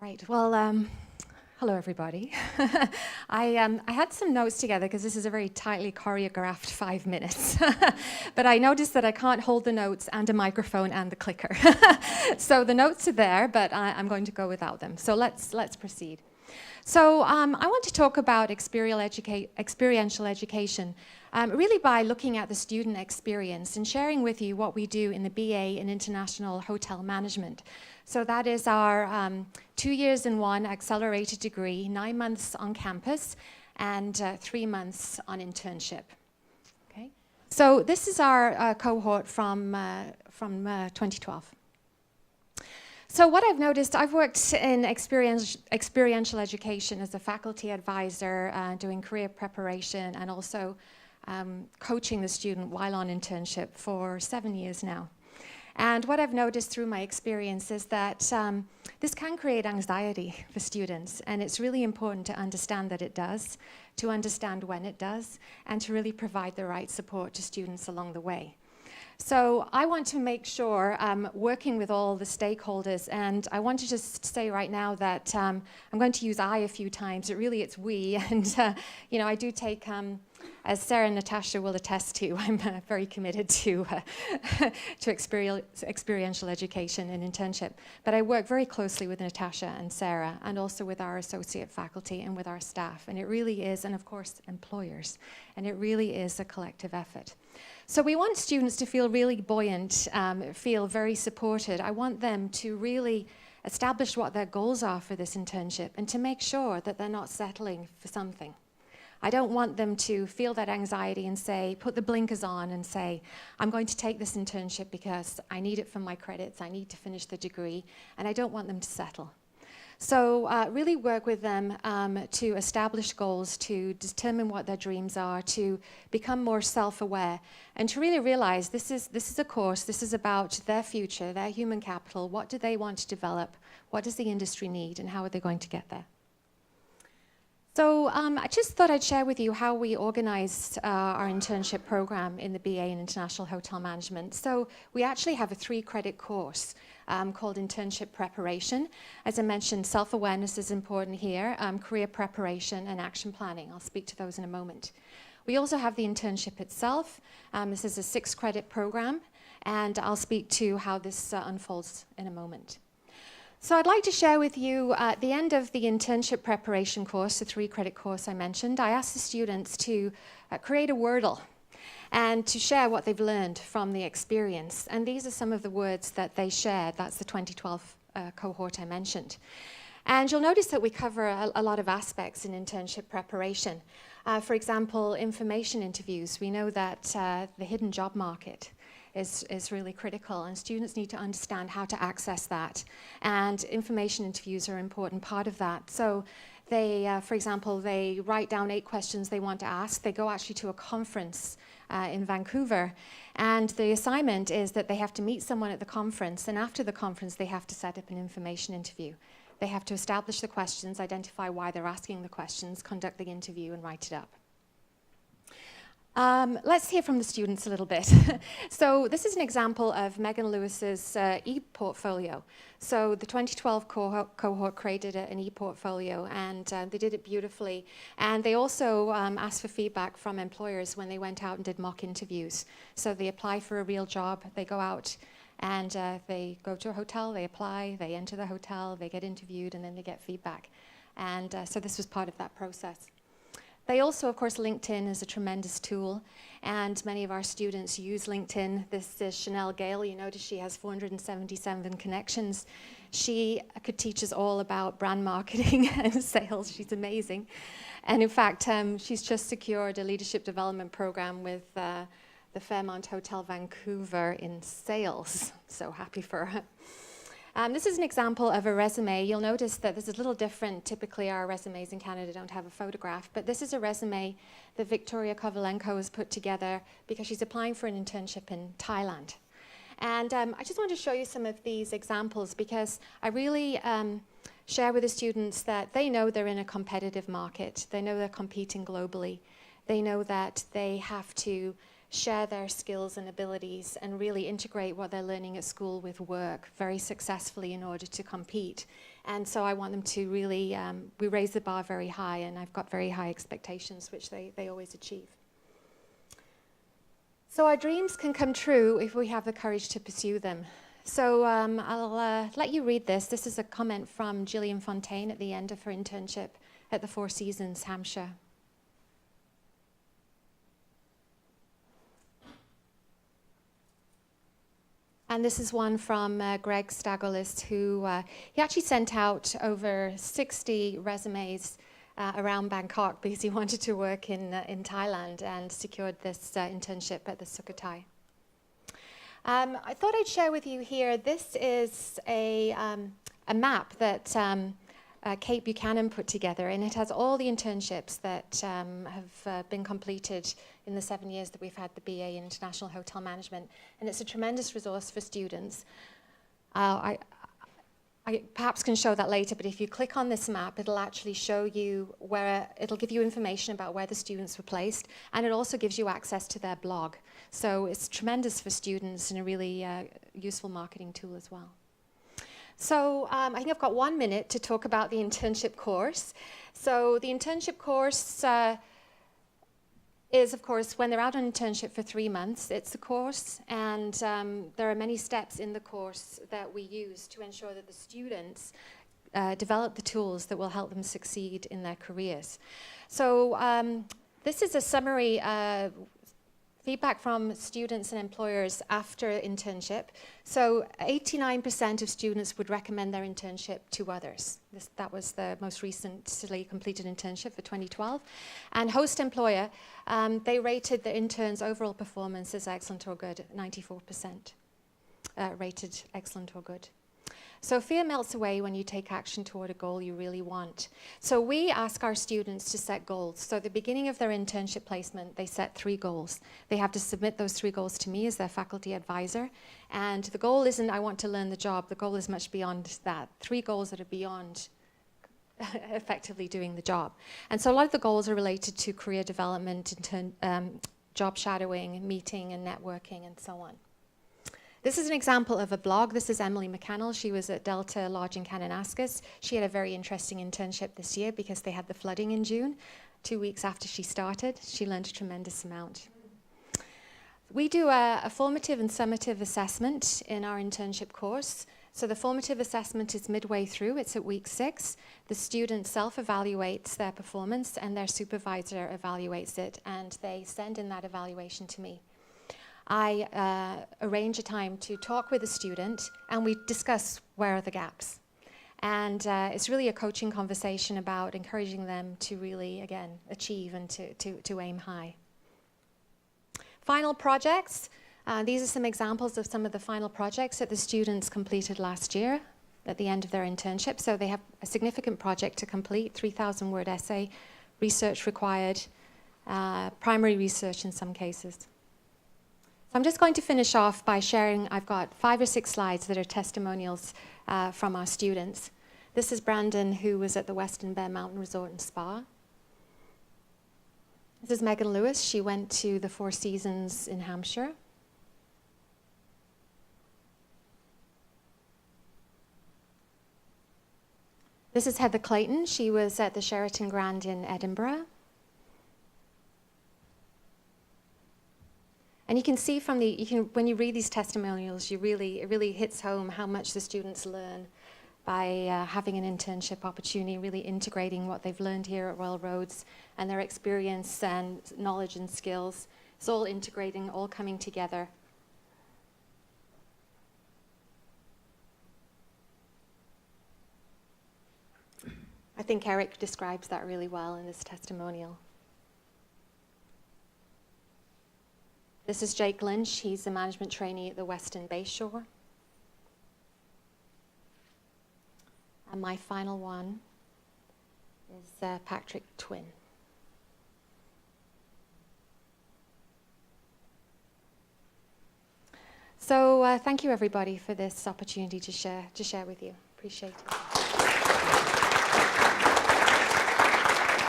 Right, well, hello everybody. I had some notes together because this is a very tightly choreographed 5 minutes. But I noticed that I can't hold the notes and a microphone and the clicker. So the notes are there, but I'm going to go without them. So let's proceed. So I want to talk about experiential education, really by looking at the student experience and sharing with you what we do in the BA in International Hotel Management. So that is our 2 years in one accelerated degree, 9 months on campus, and 3 months on internship. Okay. So this is our cohort from 2012. So what I've noticed, I've worked in experiential education as a faculty advisor, doing career preparation, and also coaching the student while on internship for 7 years now. And what I've noticed through my experience is that this can create anxiety for students, and it's really important to understand that it does, to understand when it does, and to really provide the right support to students along the way. So I want to make sure I'm working with all the stakeholders, and I want to just say right now that I'm going to use I a few times. It's we, and I do take, as Sarah and Natasha will attest to, I'm very committed to experiential education and internship. But I work very closely with Natasha and Sarah, and also with our associate faculty and with our staff. And it really is, and of course employers, and it really is a collective effort. So we want students to feel really buoyant, feel very supported. I want them to really establish what their goals are for this internship and to make sure that they're not settling for something. I don't want them to feel that anxiety and say, put the blinkers on and say, I'm going to take this internship because I need it for my credits, I need to finish the degree, and I don't want them to settle. So really work with them to establish goals, to determine what their dreams are, to become more self-aware, and to really realize this is a course, this is about their future, their human capital, what do they want to develop, what does the industry need, and how are they going to get there. So I just thought I'd share with you how we organized our internship program in the BA in International Hotel Management. So we actually have a 3-credit course called Internship Preparation. As I mentioned, self-awareness is important here, career preparation and action planning. I'll speak to those in a moment. We also have the internship itself. This is a 6-credit program, and I'll speak to how this unfolds in a moment. So I'd like to share with you at the end of the internship preparation course, the 3-credit course I mentioned, I asked the students to create a Wordle and to share what they've learned from the experience. And these are some of the words that they shared. That's the 2012 cohort I mentioned. And you'll notice that we cover a lot of aspects in internship preparation. For example, information interviews. We know that the hidden job market is really critical, and students need to understand how to access that. And information interviews are an important part of that. So they, for example, they write down 8 questions they want to ask. They go actually to a conference in Vancouver, and the assignment is that they have to meet someone at the conference, and after the conference they have to set up an information interview. They have to establish the questions, identify why they're asking the questions, conduct the interview, and write it up. Let's hear from the students a little bit. So this is an example of Megan Lewis's e-portfolio. So the 2012 cohort created an e-portfolio, and they did it beautifully. And they also asked for feedback from employers when they went out and did mock interviews. So they apply for a real job, they go out and they go to a hotel, they apply, they enter the hotel, they get interviewed, and then they get feedback. And so this was part of that process. They also, of course, LinkedIn is a tremendous tool, and many of our students use LinkedIn. This is Chanel Gale. You notice she has 477 connections. She could teach us all about brand marketing and sales. She's amazing. And in fact, she's just secured a leadership development program with the Fairmont Hotel Vancouver in sales. So happy for her. This is an example of a resume. You'll notice that this is a little different. Typically, our resumes in Canada don't have a photograph, but this is a resume that Victoria Kovalenko has put together because she's applying for an internship in Thailand. And I just want to show you some of these examples because I really share with the students that they know they're in a competitive market. They know they're competing globally. They know that they have to share their skills and abilities and really integrate what they're learning at school with work very successfully in order to compete. And so I want them to really, we raise the bar very high, and I've got very high expectations, which they always achieve. So our dreams can come true if we have the courage to pursue them. So I'll let you read this. This is a comment from Gillian Fontaine at the end of her internship at the Four Seasons, Hampshire. And this is one from Greg Stagolis, who he actually sent out over 60 resumes around Bangkok because he wanted to work in Thailand and secured this internship at the Sukhothai. I thought I'd share with you here, this is a map that Kate Buchanan put together, and it has all the internships that have been completed in the 7 years that we've had the BA in International Hotel Management, and it's a tremendous resource for students. I perhaps can show that later, but if you click on this map, it'll actually show you where, it'll give you information about where the students were placed, and it also gives you access to their blog. So it's tremendous for students and a really useful marketing tool as well. So I think I've got 1 minute to talk about the internship course. So the internship course is, of course, when they're out on internship for 3 months, it's a course, and there are many steps in the course that we use to ensure that the students develop the tools that will help them succeed in their careers. So this is a summary feedback from students and employers after internship. So 89% of students would recommend their internship to others. That was the most recently completed internship for 2012. And host employer, they rated the interns' overall performance as excellent or good, 94% rated excellent or good. So fear melts away when you take action toward a goal you really want. So we ask our students to set goals. So at the beginning of their internship placement, they set 3 goals. They have to submit those 3 goals to me as their faculty advisor. And the goal isn't, I want to learn the job. The goal is much beyond that. 3 goals that are beyond effectively doing the job. And so a lot of the goals are related to career development, job shadowing, meeting and networking, and so on. This is an example of a blog. This is Emily McCannell. She was at Delta Lodge in Kananaskis. She had a very interesting internship this year because they had the flooding in June. 2 weeks after she started, she learned a tremendous amount. We do a formative and summative assessment in our internship course. So the formative assessment is midway through. It's at week 6. The student self-evaluates their performance and their supervisor evaluates it, and they send in that evaluation to me. I arrange a time to talk with a student, and we discuss where are the gaps. And it's really a coaching conversation about encouraging them to really, again, achieve and to aim high. Final projects. These are some examples of some of the final projects that the students completed last year at the end of their internship. So they have a significant project to complete, 3,000-word essay, research required, primary research in some cases. I'm just going to finish off by sharing, I've got 5 or 6 slides that are testimonials from our students. This is Brandon, who was at the Western Bear Mountain Resort and Spa. This is Megan Lewis. She went to the Four Seasons in Hampshire. This is Heather Clayton. She was at the Sheraton Grand in Edinburgh. And you can see from when you read these testimonials, it really hits home how much the students learn by having an internship opportunity, really integrating what they've learned here at Royal Roads and their experience and knowledge and skills. It's all integrating, all coming together. I think Eric describes that really well in this testimonial. This is Jake Lynch. He's a management trainee at the Western Bayshore. And my final one is Patrick Twin. So thank you, everybody, for this opportunity to share with you. Appreciate it.